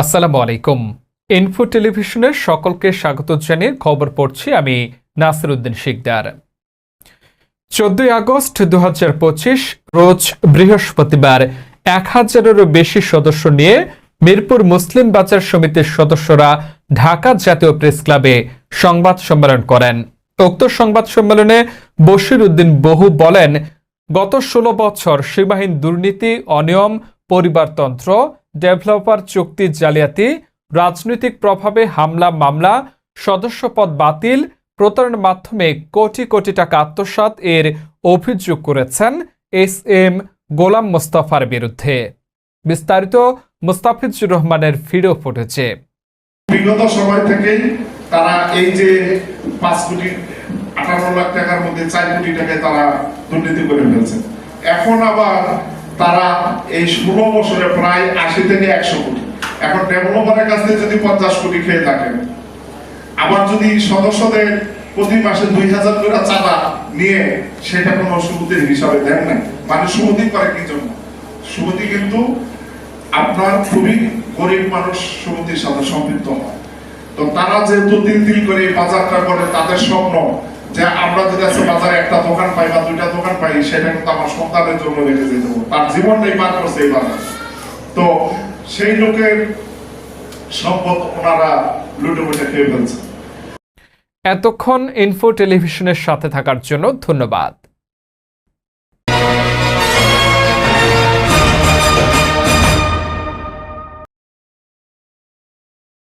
আসসালামু আলাইকুম। ইনফো টেলিভিশনের সকলকে স্বাগত জানিয়ে খবর পড়ছি আমি নাসিরউদ্দিন শিকদার। 14 আগস্ট 2025 রোজ বৃহস্পতিবার 1000-এরও বেশি সদস্য নিয়ে মিরপুর মুসলিম বাজার সমিতির সদস্যরা ঢাকা জাতীয় প্রেস ক্লাবে সংবাদ সম্মেলন করেন। উক্ত সংবাদ সম্মেলনে বশির উদ্দিন বহু বলেন, গত 16 বছর সীমাহীন দুর্নীতি, অনিয়ম, পরিবারতন্ত্র, ডেভেলপার চুক্তি জালিয়াতি, রাজনৈতিক প্রভাবে হামলা মামলা, সদস্যপদ বাতিল, প্রতারণার মাধ্যমে কোটি কোটি টাকা আত্মসাৎ এর অভিযোগ করেছেন এস.এম. গোলাম মোস্তফার বিরুদ্ধে। বিস্তারিত মুস্তাফিজুর রহমানের ভিডিও ফুটেজে। বিগত সময় থেকেই তারা এই যে 5 কোটি 58 লাখ টাকার মধ্যে 4 কোটি টাকায় তারা দুর্নীতি করে ফেলছে। এখন আবার তারা এই 16 বছরে প্রায় 80 থেকে 100 কোটি, এখন ডেভেলপারের কাছ থেকে যদি 50 কোটি খেয়ে থাকেন, আবার যদি সদস্যদের প্রতি মাসে 2000 করে চাঁদা নিয়ে সেটা কোনো সুবিধার হিসাবে দেন না। মানে সুবিধা করে কি জন্য? সুবিধা কিন্তু আপনার খুবই গরিব মানুষ সমিতির সাথে সম্পৃক্ত হয়। তো তারা যেহেতু তিল করে বাজারটা করে, তাদের স্বপ্ন যে আমরা যদি আছে বাজারে একটা দোকান পাই বা 2টা দোকান পাই, সেটা কিন্তু আমার সন্তানের জন্য রেখে যেতে হবে। তার জীবনটাই পার করছে এই বাজার। তো সেই লোকের সম্পদ ওনারা লুটে পুটে খেয়ে ফেলছে। এতক্ষণ ইনফো টেলিভিশনের সাথে থাকার জন্য ধন্যবাদ।